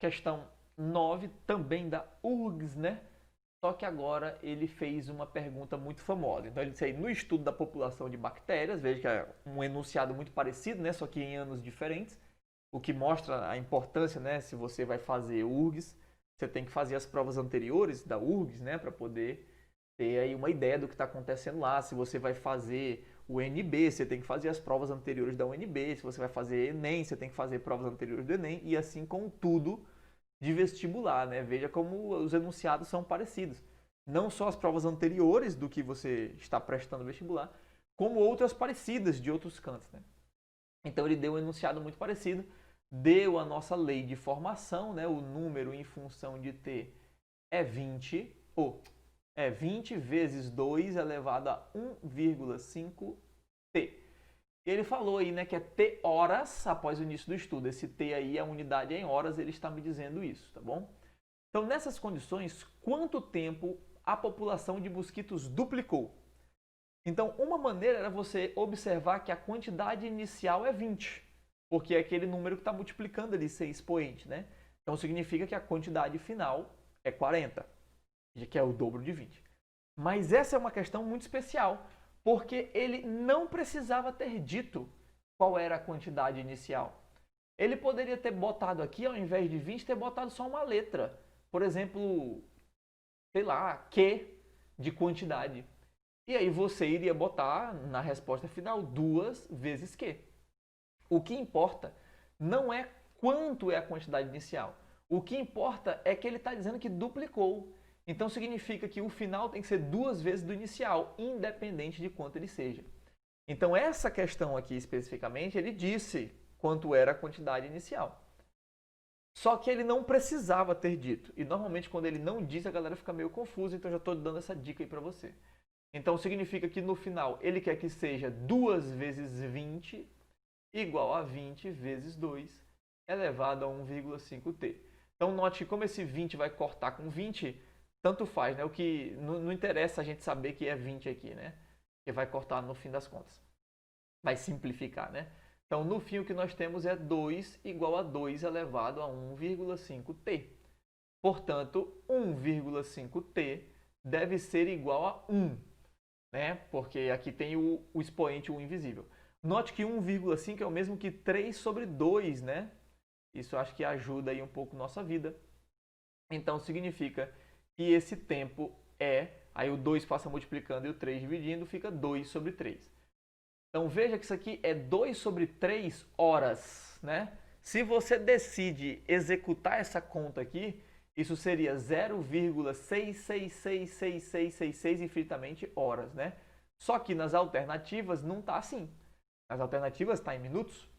questão 9, também da URGS, né? Só que agora ele fez uma pergunta muito famosa. Então ele disse aí, no estudo da população de bactérias, veja que é um enunciado muito parecido, né? Só que em anos diferentes, o que mostra a importância, né? Se você vai fazer URGS, você tem que fazer as provas anteriores da URGS, né? Para poder ter aí uma ideia do que está acontecendo lá. Se você vai fazer o NB, você tem que fazer as provas anteriores da UNB. Se você vai fazer Enem, você tem que fazer provas anteriores do Enem. E assim com tudo de vestibular, né? Veja como os enunciados são parecidos. Não só as provas anteriores do que você está prestando vestibular, como outras parecidas de outros cantos, né? Então ele deu um enunciado muito parecido, deu a nossa lei de formação, né? O número em função de t é 20, ou é 20 vezes 2 elevado a 1,5t. Ele falou aí, né, que é t horas após o início do estudo. Esse t aí, a unidade é em horas, ele está me dizendo isso, tá bom? Então, nessas condições, quanto tempo a população de mosquitos duplicou? Então, uma maneira era você observar que a quantidade inicial é 20, porque é aquele número que está multiplicando ali, ser expoente, né? Então, significa que a quantidade final é 40, que é o dobro de 20. Mas essa é uma questão muito especial, porque ele não precisava ter dito qual era a quantidade inicial. Ele poderia ter botado aqui, ao invés de 20, ter botado só uma letra. Por exemplo, sei lá, Q de quantidade. E aí você iria botar na resposta final 2 vezes Q. O que importa não é quanto é a quantidade inicial. O que importa é que ele está dizendo que duplicou. Então significa que o final tem que ser 2 vezes do inicial, independente de quanto ele seja. Então essa questão aqui especificamente, ele disse quanto era a quantidade inicial. Só que ele não precisava ter dito. E normalmente quando ele não diz, a galera fica meio confusa, então já estou dando essa dica aí para você. Então significa que no final ele quer que seja 2 vezes 20 igual a 20 vezes 2 elevado a 1,5t. Então note que como esse 20 vai cortar com 20, tanto faz, né? O que não interessa a gente saber que é 20 aqui, né? Que vai cortar no fim das contas. Vai simplificar, né? Então, no fim, o que nós temos é 2 igual a 2 elevado a 1,5t. Portanto, 1,5t deve ser igual a 1, né? Porque aqui tem o expoente 1 invisível. Note que 1,5 é o mesmo que 3 sobre 2, né? Isso acho que ajuda aí um pouco nossa vida. Então, significa que esse tempo é, aí o 2 passa multiplicando e o 3 dividindo, fica 2 sobre 3. Então veja que isso aqui é 2 sobre 3 horas, né? Se você decide executar essa conta aqui, isso seria 0,6666666 infinitamente horas, né? Só que nas alternativas não está assim. Nas alternativas está em minutos.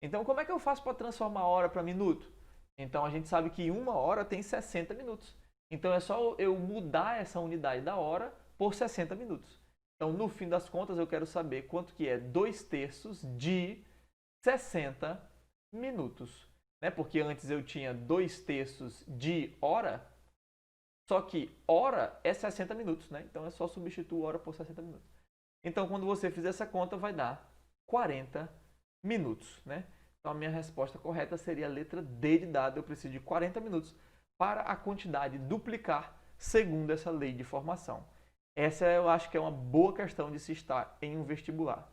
Então como é que eu faço para transformar hora para minuto? Então a gente sabe que uma hora tem 60 minutos. Então é só eu mudar essa unidade da hora por 60 minutos. Então, no fim das contas, eu quero saber quanto que é 2/3 de 60 minutos. Né? Porque antes eu tinha 2/3 de hora, só que hora é 60 minutos. Né? Então, é só substituir hora por 60 minutos. Então, quando você fizer essa conta, vai dar 40 minutos. Né? Então, a minha resposta correta seria a letra D de dado. Eu preciso de 40 minutos para a quantidade duplicar segundo essa lei de formação. Essa eu acho que é uma boa questão de se estar em um vestibular.